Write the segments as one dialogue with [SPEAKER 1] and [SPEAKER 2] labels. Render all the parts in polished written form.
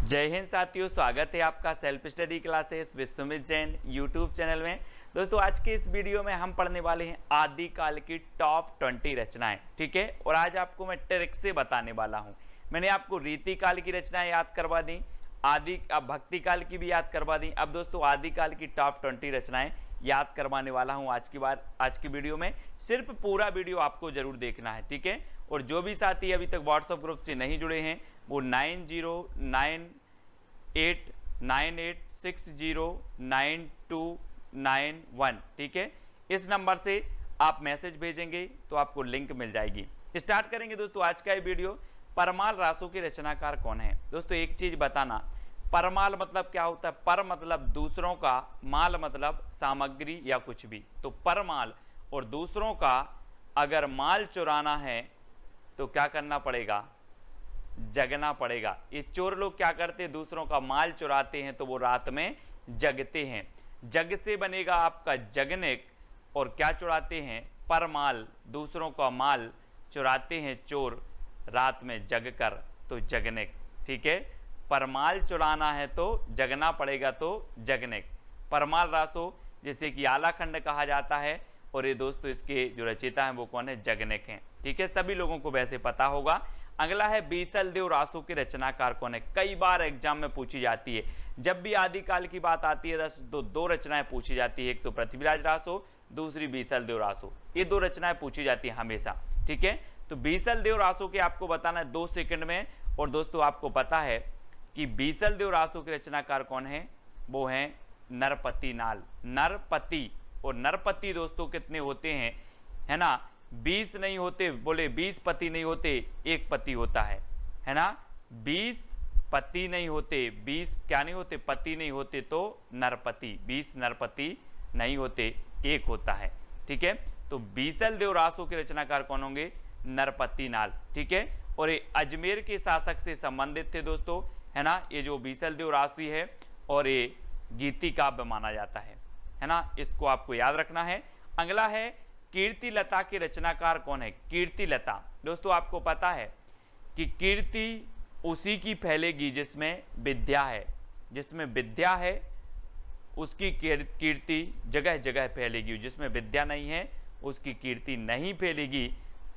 [SPEAKER 1] जय हिंद साथियों, स्वागत है आपका self study classes Vishwamit Jain YouTube channel में। दोस्तों आज के इस वीडियो में हम पढ़ने वाले हैं आदिकाल की टॉप 20 रचनाएं, ठीक है। और आज आपको मैं ट्रिक से बताने वाला हूं। मैंने आपको रीतिकाल की रचनाएं याद करवा दी, अब भक्ति काल की भी याद करवा दी। अब दोस्तों आदिकाल की टॉप 20 रचनाएं याद करवाने वाला हूं आज की वीडियो में। सिर्फ पूरा वीडियो आपको जरूर देखना है, ठीक है। और जो भी साथी अभी तक व्हाट्सएप ग्रुप से नहीं जुड़े हैं वो 909898609291, ठीक है। इस नंबर से आप मैसेज भेजेंगे तो आपको लिंक मिल जाएगी। स्टार्ट करेंगे दोस्तों आज का ये वीडियो। परमाल रासों के रचनाकार कौन है? दोस्तों एक चीज बताना, परमाल मतलब क्या होता है? पर मतलब दूसरों का, माल मतलब सामग्री या कुछ भी। तो परमाल और दूसरों का अगर माल चुराना है तो क्या करना पड़ेगा? जगना पड़ेगा। ये चोर लोग क्या करते हैं? दूसरों का माल चुराते हैं तो वो रात में जगते हैं। जग से बनेगा आपका जगनिक। और क्या चुराते हैं? परमाल, दूसरों का माल चुराते हैं चोर रात में जग कर, तो जगनिक, ठीक है। परमाल चुराना है तो जगना पड़ेगा, तो जगनिक। परमाल रासो जिसे कि आलाखंड कहा जाता है। और ये दोस्तों इसके जो रचयिता हैं वो कौन है? जगनिक हैं, ठीक है। सभी लोगों को वैसे पता होगा। अगला है बीसल देव रासो के रचनाकार कौन है? कई बार एग्जाम में पूछी जाती है। जब भी आदिकाल की बात आती है तो दो रचनाएं पूछी जाती है, एक तो पृथ्वीराज रासो, दूसरी बीसल देव रासो। ये दो रचनाएं पूछी जाती है हमेशा, ठीक है। तो बीसल देव रासो के आपको बताना है 2 सेकंड में। और दोस्तों आपको पता है कि बीसल देव रासो के रचनाकार कौन है? वो है नरपति नाल। नरपति, और नरपति दोस्तों कितने होते हैं, है ना? 20 नहीं होते, बोले 20 पति नहीं होते, एक पति होता है ना। 20 पति नहीं होते, 20 क्या नहीं होते? पति नहीं होते, तो नरपति। 20 नरपति नहीं होते, एक होता है, ठीक है। तो बीसल देव रासो के रचनाकार कौन होंगे? नरपति नाल, ठीक है। और ये अजमेर के शासक से संबंधित थे दोस्तों, है ना। ये जो बीसल देव राशि है और ये गीति काव्य माना जाता है ना। इसको आपको याद रखना है। अगला है कीर्ति लता के रचनाकार कौन है? कीर्ति लता। दोस्तों आपको पता है कि कीर्ति उसी की फैलेगी जिसमें विद्या है। जिसमें विद्या है उसकी कीर्ति जगह जगह फैलेगी। जिसमें विद्या नहीं है उसकी कीर्ति नहीं फैलेगी।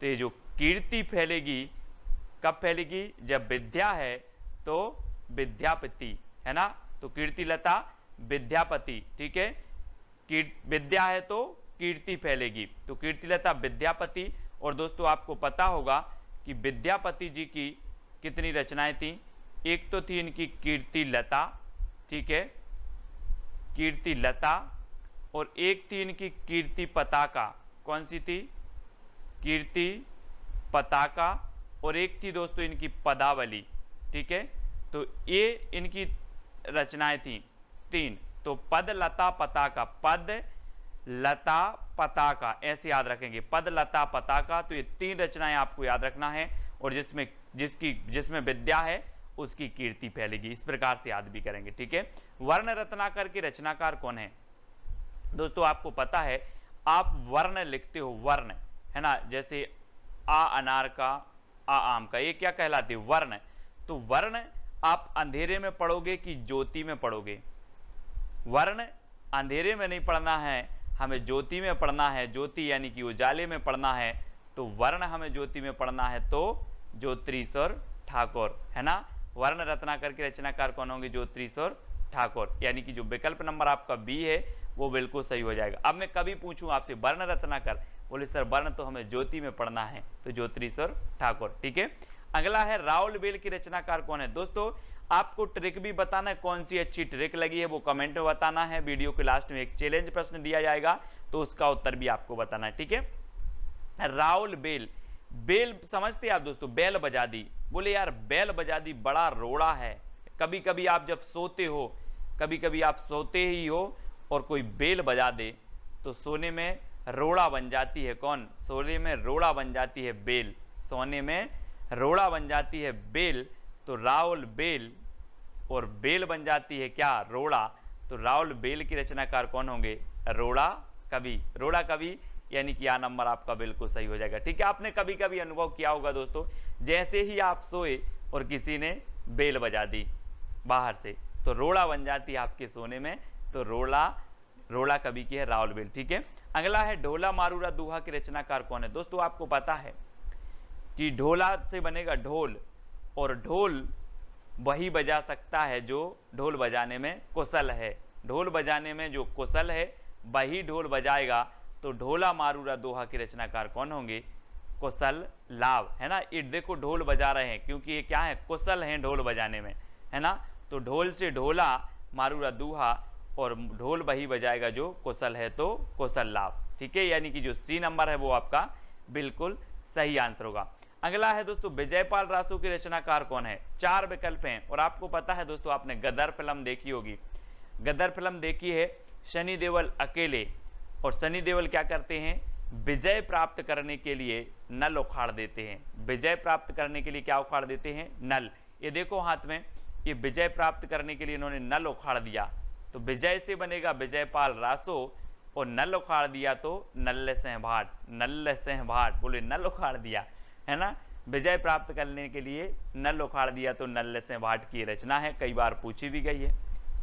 [SPEAKER 1] तो ये जो कीर्ति फैलेगी कब फैलेगी? जब विद्या है तो विद्यापति, है ना। तो कीर्ति लता विद्यापति, ठीक है। विद्या है तो कीर्ति फैलेगी, तो कीर्तिलता विद्यापति। और दोस्तों आपको पता होगा कि विद्यापति जी की कितनी रचनाएं थी? एक तो थी इनकी कीर्ति लता, ठीक है, कीर्ति लता। और एक थी इनकी कीर्ति पताका। कौन सी थी? कीर्ति पताका। और एक थी दोस्तों इनकी पदावली, ठीक है। तो ये इनकी रचनाएं थी 3। तो पद लता पताका, पद लता पताका, ऐसे याद रखेंगे, पद लता पताका। तो ये 3 रचनाएं आपको याद रखना है। और जिसमें विद्या है उसकी कीर्ति फैलेगी। इस प्रकार से याद भी करेंगे, ठीक है। वर्ण रत्नाकर के रचनाकार कौन है? दोस्तों आपको पता है, आप वर्ण लिखते हो, वर्ण, है ना। जैसे आ अनार का, आ आम का, ये क्या कहलाते? वर्ण। तो वर्ण आप अंधेरे में पढ़ोगे कि ज्योति में पढ़ोगे? वर्ण अंधेरे में नहीं पढ़ना है, हमें ज्योति में पढ़ना है। ज्योति यानी कि उजाले में पढ़ना है। तो वर्ण हमें ज्योति में पढ़ना है, तो ज्योतिरीश्वर ठाकुर, है ना। वर्ण रत्नाकर के रचनाकार कौन होंगे? ज्योतिरीश्वर ठाकुर। यानी कि जो विकल्प नंबर आपका बी है वो बिल्कुल सही हो जाएगा। अब मैं कभी पूछूं आपसे वर्ण रत्नाकर, बोले सर वर्ण तो हमें ज्योति में पढ़ना है, तो ज्योतिरीश्वर ठाकुर, ठीक है। अगला है राउल बेल की रचनाकार कौन है? दोस्तों आपको ट्रिक भी बताना है, कौन सी अच्छी ट्रिक लगी है वो कमेंट में बताना है। वीडियो के लास्ट में एक चैलेंज प्रश्न दिया जाएगा तो उसका उत्तर भी आपको बताना है, ठीक है। राउल बेल, बेल समझते हैं आप दोस्तों? बैल बजा दी। बोले यार बैल बजा दी बड़ा रोड़ा है। कभी कभी आप जब सोते हो, कभी कभी आप सोते ही हो और कोई बेल बजा दे तो सोने में रोड़ा बन जाती है। कौन? सोने में रोड़ा बन जाती है बेल। सोने में रोड़ा बन जाती है बेल। तो राउल बेल, और बेल बन जाती है क्या? रोड़ा। तो राउल बेल की रचनाकार कौन होंगे? रोड़ा कवि। रोड़ा कवि यानी कि यह नंबर आपका बिल्कुल सही हो जाएगा, ठीक है। आपने कभी कभी अनुभव किया होगा दोस्तों, जैसे ही आप सोए और किसी ने बेल बजा दी, बाहर से, तो रोड़ा बन जाती है आपके सोने में, तो रोड़ा कवि की है रावलवेल। ठीक है, अगला है ढोला मारूरा दोहा के रचनाकार कौन है। दोस्तों आपको पता है कि ढोला से बनेगा ढोल, और ढोल वही बजा सकता है जो ढोल बजाने में कुशल है। ढोल बजाने में जो कुशल है वही ढोल बजाएगा। तो ढोला मारूरा दोहा के रचनाकार कौन होंगे, कुशल लाभ, है ना। ये देखो ढोल बजा रहे हैं क्योंकि ये क्या है, कुशल हैं ढोल बजाने में, है ना। तो ढोल से ढोला मारूरा दोहा, और ढोल वही बजाएगा जो कुशल है, तो कुशल लाभ। ठीक है, यानी कि जो सी नंबर है वो आपका बिल्कुल सही आंसर होगा। अगला है दोस्तों विजयपाल रासो के रचनाकार कौन है। 4 विकल्प हैं, और आपको पता है दोस्तों आपने गदर फिल्म देखी होगी। गदर फिल्म देखी है, सनी देओल अकेले, और सनी देओल क्या करते हैं, विजय प्राप्त करने के लिए नल उखाड़ देते हैं। विजय प्राप्त करने के लिए क्या उखाड़ देते हैं, नल। ये देखो हाथ में, ये विजय प्राप्त करने के लिए इन्होंने नल उखाड़ दिया, तो विजय से बनेगा विजयपाल रासो, और नल उखाड़ दिया तो नल्ले सिंह भाट। नल्ले सिंह भाट बोले नल उखाड़ दिया, है ना। विजय प्राप्त करने के लिए नल उखाड़ दिया तो नल्ले सिंह भाट की रचना है, कई बार पूछी भी गई है।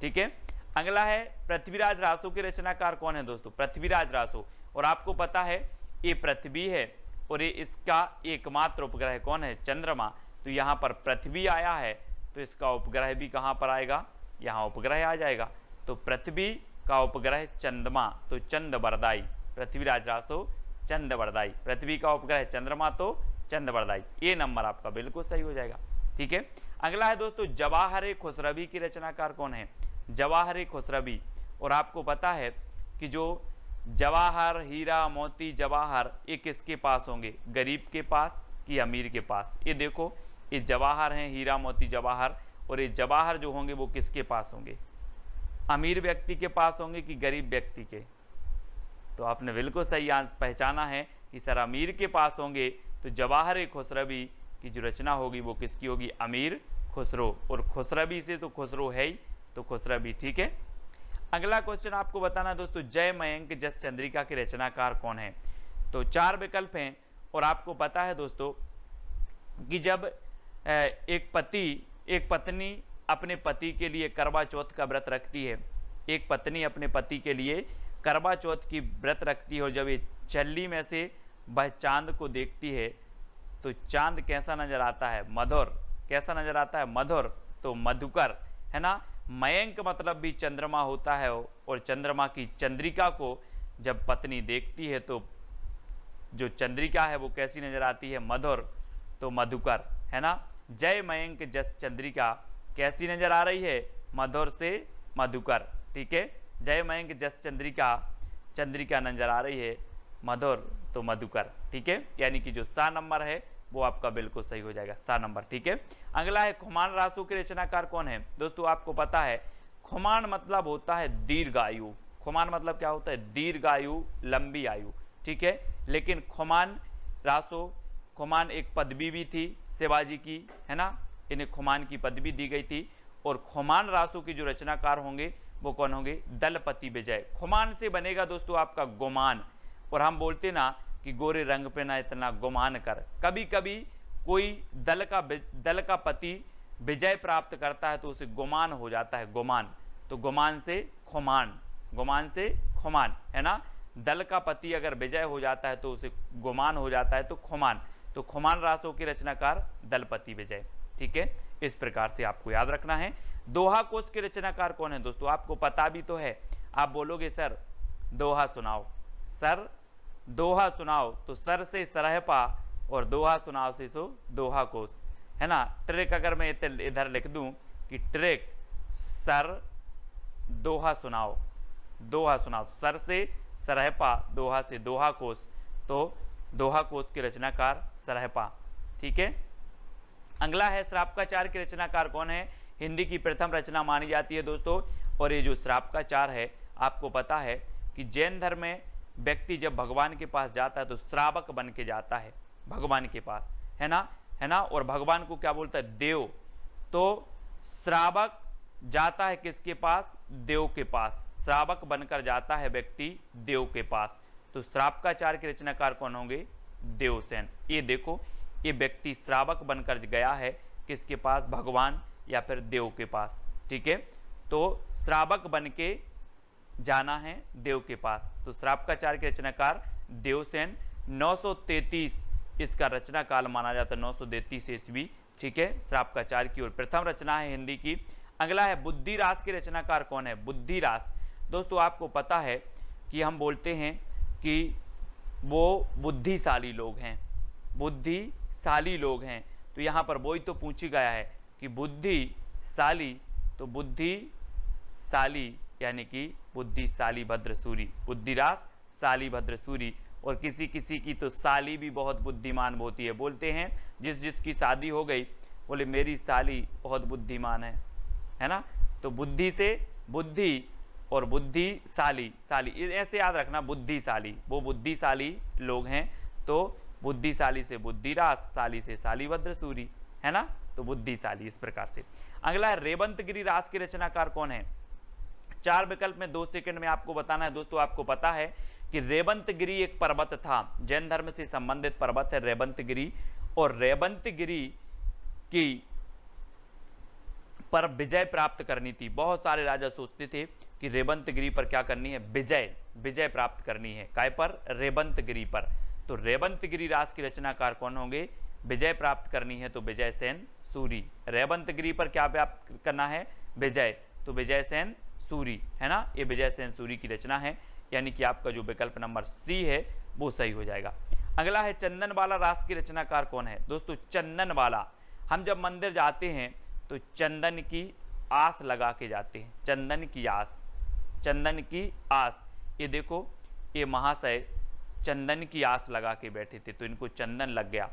[SPEAKER 1] ठीक है, अगला है पृथ्वीराज रासो के रचनाकार कौन है दोस्तों, पृथ्वीराज रासो। और आपको पता है ये पृथ्वी है, और ये इसका एकमात्र उपग्रह कौन है, चंद्रमा। तो यहाँ पर पृथ्वी आया है, तो इसका उपग्रह भी कहाँ पर आएगा, यहाँ उपग्रह आ जाएगा। तो पृथ्वी का उपग्रह चंद्रमा, तो चंद्रवरदाई। पृथ्वीराज रासो चंद्रवरदाई, पृथ्वी का उपग्रह चंद्रमा तो चंद्रवरदाई। ये नंबर आपका बिल्कुल सही हो जाएगा। ठीक है, अगला है दोस्तों जवाहर खुसरवी की रचनाकार कौन है, जवाहर खुसरवी। और आपको पता है कि जो जवाहर, हीरा, मोती, जवाहर, ये किसके पास होंगे, गरीब के पास कि अमीर के पास। ये देखो, ये जवाहर हैं, हीरा, मोती, जवाहर, और ये जवाहर जो होंगे वो किसके पास होंगे, अमीर व्यक्ति के पास होंगे कि गरीब व्यक्ति के। तो आपने बिल्कुल सही आंसर पहचाना है कि सर अमीर के पास होंगे। तो जवाहर खुसरवी की जो रचना होगी वो किसकी होगी, अमीर खुसरो। और खुसरवी से तो खुसरो है ही, तो खुसरवी। ठीक है, अगला क्वेश्चन आपको बताना दोस्तों जय मयंक जस चंद्रिका के रचनाकार कौन है। तो 4 विकल्प हैं, और आपको पता है दोस्तों कि जब एक पत्नी अपने पति के लिए करवा चौथ का व्रत रखती है, एक पत्नी अपने पति के लिए करवा चौथ की व्रत रखती है, और जब ये चल्ली में से वह चांद को देखती है तो चांद कैसा नजर आता है, मधुर। कैसा नजर आता है, मधुर, तो मधुकर, है ना। मयंक मतलब भी चंद्रमा होता है, और चंद्रमा की चंद्रिका को जब पत्नी देखती है तो जो चंद्रिका है वो कैसी नजर आती है, मधुर, तो मधुकर, है ना। जय मयंक जस चंद्रिका कैसी नजर आ रही है, मधुर से मधुकर। ठीक है, जय मयंक जस चंद्रिका नजर आ रही है, मधुर तो मधुकर। ठीक है, यानी कि जो सा नंबर है वो आपका बिल्कुल सही हो जाएगा, सा नंबर। ठीक है, अगला है खुमान रासो के रचनाकार कौन है। दोस्तों आपको पता है खुमान मतलब होता है दीर्घायु। खुमान मतलब क्या होता है, दीर्घायु, लंबी आयु। ठीक है, लेकिन खुमान रासो, खुमान एक पदवी भी थी शिवाजी की, है ना। इन्हें खुमान की पदवी दी गई थी। और खुमान रासो की जो रचनाकार होंगे वो कौन होंगे, दलपति विजय। खुमान से बनेगा दोस्तों आपका गुमान। और हम बोलते ना कि गोरे रंग पे ना इतना गुमान कर। कभी कभी कोई दल का पति विजय प्राप्त करता है तो उसे गुमान हो जाता है, गुमान। तो गुमान से खुमान, गुमान से खुमान, है ना। दल का पति अगर विजय हो जाता है तो उसे गुमान हो जाता है, तो खुमान। तो खुमान रासो के रचनाकार दलपति विजय। ठीक है, इस प्रकार से आपको याद रखना है। दोहा कोश के रचनाकार कौन है दोस्तों, आपको पता भी तो है। आप बोलोगे सर दोहा सुनाओ, सर दोहा सुनाओ, तो सर से सरहपा और दोहा सुनाओ से सो दोहा कोश, है ना। ट्रिक अगर मैं इधर लिख दूं कि ट्रिक सर दोहा सुनाओ, दोहा सुनाओ, सर से सरहपा, दोहा से दोहा कोश, तो दोहा कोश के रचनाकार सरहपा। ठीक है, अगला है श्रापकाचार के रचनाकार कौन है। हिंदी की प्रथम रचना मानी जाती है दोस्तों। और ये जो श्रापकाचार है, आपको पता है कि जैन धर्म में व्यक्ति जब भगवान के पास जाता है तो श्रावक बन के जाता है भगवान के पास, है ना। और भगवान को क्या बोलता है, देव। तो श्रावक जाता है किसके पास, देव के पास। श्रावक बनकर जाता है व्यक्ति देव के पास। तो श्रापकाचार के रचनाकार कौन होंगे, देवसेन। ये देखो, ये व्यक्ति श्रावक बनकर गया है किसके पास, भगवान या फिर देव के पास। ठीक है। तो श्रावक बन के जाना है देव के पास, तो श्रावकाचार्य के रचनाकार देवसेन। 933 इसका रचना काल माना जाता है, 933 ईस्वी, ठीक है, श्रावकाचार्य की ओर प्रथम रचना है हिंदी की। अगला है बुद्धिरास के रचनाकार कौन है? बुद्धिरास। दोस्तों आपको पता है कि हम बोलते हैं कि वो बुद्धिशाली लोग हैं, बुद्धिशाली लोग हैं, तो यहाँ पर वही तो पूछी गया है कि बुद्धिशाली, तो बुद्धिशाली यानी कि बुद्धिशाली भद्रसूरी, बुद्धिरास शाली भद्रसूरी। और किसी किसी की तो साली भी बहुत बुद्धिमान होती है, बोलते हैं जिस जिसकी शादी हो गई बोले मेरी साली बहुत बुद्धिमान है ना। तो बुद्धि से बुद्धि और बुद्धिशाली, शाली ऐसे याद रखना, बुद्धिशाली, वो बुद्धिशाली लोग हैं। तो बुद्धिशाली से बुद्धिरास, शाली से शाली भद्रसूरी, है ना, तो बुद्धिशाली इस प्रकार से। अगला है रेवंतगिरी रास के रचनाकार कौन है? 4 विकल्प में 2 सेकंड में आपको बताना है। दोस्तों आपको पता है कि रेवंतगिरी एक पर्वत था, जैन धर्म से संबंधित पर्वत है रेवंतगिरी, और रेवंतगिरी की पर विजय प्राप्त करनी थी। बहुत सारे राजा सोचते थे कि रेवंतगिरी पर क्या करनी है? विजय प्राप्त करनी है। काय पर? रेवंतगिरी पर। तो रेवंतगिरी रास की रचनाकार कौन होंगे? विजय प्राप्त करनी है तो विजय सेन सूरी। रेवंतगिरी पर क्या प्राप्त करना है? विजय, तो विजय सेन सूरी, है ना, ये विजय सेन सूरी की रचना है, यानी कि आपका जो विकल्प नंबर सी है वो सही हो जाएगा। अगला है चंदनवाला रास की रचनाकार कौन है? दोस्तों चंदनवाला, हम जब मंदिर जाते हैं तो चंदन की आस लगा के जाते हैं, चंदन की आस, चंदन की आस। ये देखो ये महाशय चंदन की आस लगा के बैठे थे तो इनको चंदन लग गया,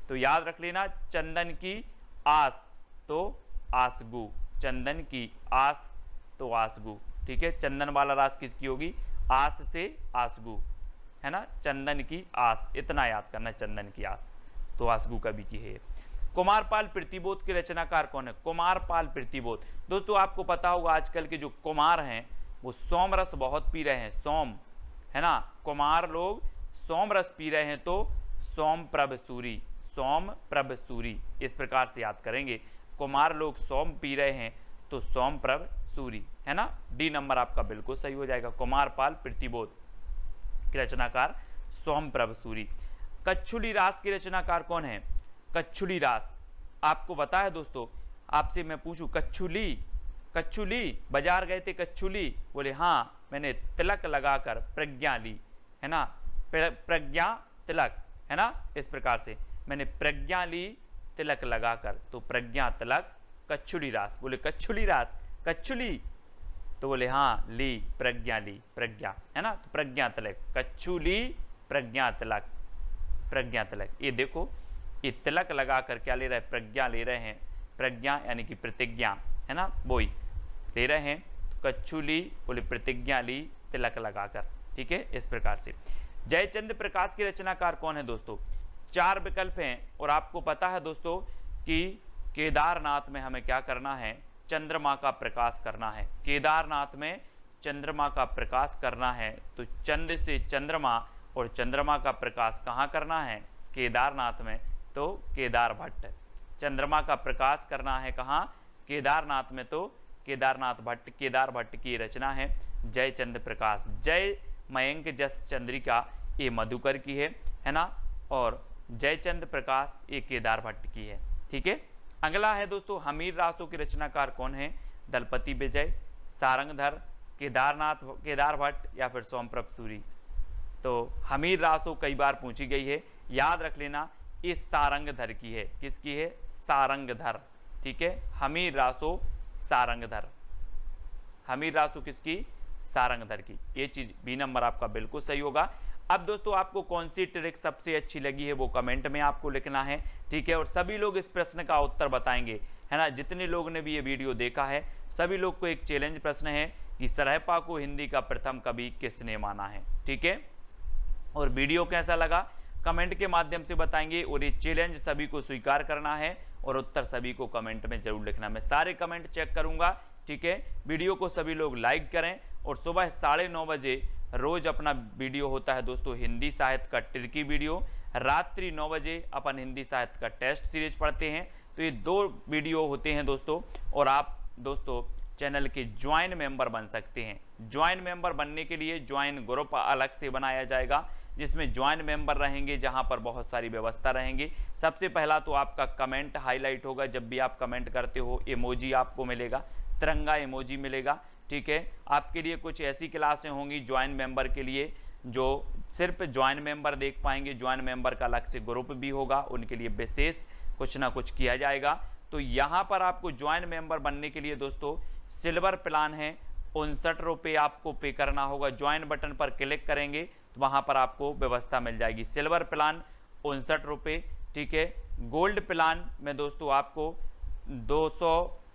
[SPEAKER 1] तो याद रख लेना चंदन की आस तो आसगु, चंदन की आस तो आसगु, ठीक है। चंदन वाला रास किसकी होगी? आस से आसगु, है ना, चंदन की आस, इतना याद करना, चंदन की आस तो आसगु कवि की है। कुमारपाल प्रतिबोध के रचनाकार कौन है? कुमारपाल प्रतिबोध। दोस्तों आपको पता होगा आजकल के जो कुमार हैं वो सोम रस बहुत पी रहे हैं, सोम, है ना, कुमार लोग सोम रस पी रहे हैं, तो सोम प्रभ सूरी, सोम प्रभ सूरी इस प्रकार से याद करेंगे। कुमार लोग सोम पी रहे हैं तो सोम प्रभ सूरी, है ना, डी नंबर आपका बिल्कुल सही हो जाएगा। कुमारपाल प्रतिबोध के रचनाकार सोम प्रभ सूरी। कच्छुली रास के रचनाकार कौन है? कच्छुली रास आपको पता है दोस्तों, आपसे मैं पूछूं कच्छुली, कच्छुली बाजार गए थे कच्छुली, बोले हाँ मैंने तिलक लगाकर प्रज्ञा ली, है ना, प्रज्ञा तिलक, है ना, इस प्रकार से मैंने प्रज्ञा ली तिलक लगाकर, तो प्रज्ञा तिलक कच्छुली रास। बोले कच्छुली रास, कच्छुली, तो बोले हाँ ली, प्रज्ञा ली, प्रज्ञा, है ना, तो प्रज्ञा तिलक, कच्छुली प्रज्ञा तिलक, प्रज्ञा तिलक। ये देखो ये तिलक लगाकर क्या ले रहे हैं? प्रज्ञा ले रहे हैं, प्रज्ञा यानी कि प्रतिज्ञा, है ना, वही ले रहे हैं। तो कच्छुली बोले प्रतिज्ञा ली तिलक लगाकर, ठीक है, इस प्रकार से। जयचंद्र प्रकाश के रचनाकार कौन है? दोस्तों 4 विकल्प हैं और आपको पता है दोस्तों कि केदारनाथ में हमें क्या करना है? चंद्रमा का प्रकाश करना है। केदारनाथ में चंद्रमा का प्रकाश करना है, तो चंद्र से चंद्रमा और चंद्रमा का प्रकाश कहाँ करना है? केदारनाथ में, तो केदार भट्ट। चंद्रमा का प्रकाश करना है कहाँ? केदारनाथ में, तो केदारनाथ भट्ट, केदार भट्ट की रचना है जयचंद्र प्रकाश। जय मयंक जस चंद्रिका ये मधुकर की है ना, और जयचंद्र प्रकाश ये केदार भट्ट की है, ठीक है। अगला है दोस्तों हमीर रासों के रचनाकार कौन है? दलपति विजय, सारंगधर, केदार भट्ट या फिर सोमप्रभ सूरी। तो हमीर रासों कई बार पूछी गई है, याद रख लेना ये सारंगधर की है। किसकी है? सारंगधर, ठीक है, हमीर रासों सारंगधर, हमीर रासों किसकी? सारंगधर की। ये चीज बी नंबर आपका बिल्कुल सही होगा। अब दोस्तों आपको कौन सी ट्रिक सबसे अच्छी लगी है वो कमेंट में आपको लिखना है, ठीक है, और सभी लोग इस प्रश्न का उत्तर बताएंगे, है ना। जितने लोगों ने भी ये वीडियो देखा है सभी लोग को एक चैलेंज प्रश्न है कि सरहपा को हिंदी का प्रथम कवि किसने माना है, ठीक है। और वीडियो कैसा लगा कमेंट के माध्यम से बताएंगे, और ये चैलेंज सभी को स्वीकार करना है और उत्तर सभी को कमेंट में जरूर लिखना। मैं सारे कमेंट चेक करूंगा, ठीक है। वीडियो को सभी लोग लाइक करें, और सुबह 9:30 बजे रोज अपना वीडियो होता है दोस्तों हिंदी साहित्य का ट्रिकी वीडियो, रात्रि 9 बजे अपन हिंदी साहित्य का टेस्ट सीरीज पढ़ते हैं। तो ये 2 वीडियो होते हैं दोस्तों, और आप दोस्तों चैनल के ज्वाइन मेंबर बन सकते हैं। ज्वाइन मेंबर बनने के लिए ज्वाइन ग्रुप अलग से बनाया जाएगा, जिसमें ज्वाइन मेंबर रहेंगे, जहां पर बहुत सारी व्यवस्था रहेंगी। सबसे पहला तो आपका कमेंट हाईलाइट होगा, जब भी आप कमेंट करते हो इमोजी आपको मिलेगा, तिरंगा इमोजी मिलेगा, ठीक है। आपके लिए कुछ ऐसी क्लासें होंगी ज्वाइन मेंबर के लिए जो सिर्फ ज्वाइन मेंबर देख पाएंगे, ज्वाइन मेंबर का अलग से ग्रुप भी होगा, उनके लिए विशेष कुछ ना कुछ किया जाएगा। तो यहाँ पर आपको ज्वाइन मेंबर बनने के लिए दोस्तों सिल्वर प्लान है, 59 रुपये आपको पे करना होगा। ज्वाइन बटन पर क्लिक करेंगे तो वहाँ पर आपको व्यवस्था मिल जाएगी। सिल्वर प्लान 59 रुपये, ठीक है। गोल्ड प्लान में दोस्तों आपको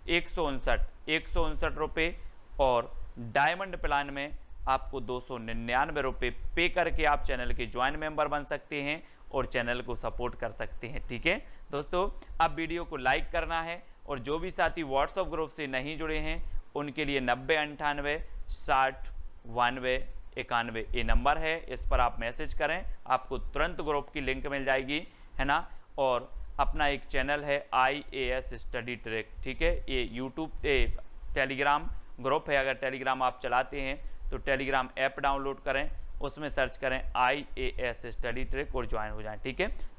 [SPEAKER 1] 159 रुपये और डायमंड प्लान में आपको 299 रुपये पे करके आप चैनल के ज्वाइन मेंबर बन सकते हैं और चैनल को सपोर्ट कर सकते हैं, ठीक है दोस्तों। अब वीडियो को लाइक करना है और जो भी साथी व्हाट्सएप ग्रुप से नहीं जुड़े हैं उनके लिए 90 98 60 92 91 ये नंबर है, इस पर आप मैसेज करें, आपको तुरंत ग्रुप की लिंक मिल जाएगी, है ना। और अपना एक चैनल है IAS स्टडी ट्रैक, ठीक है। ये यूट्यूब टेलीग्राम ग्रुप है, अगर टेलीग्राम आप चलाते हैं तो टेलीग्राम ऐप डाउनलोड करें, उसमें सर्च करें IAS स्टडी ट्रैक और ज्वाइन हो जाएं, ठीक है।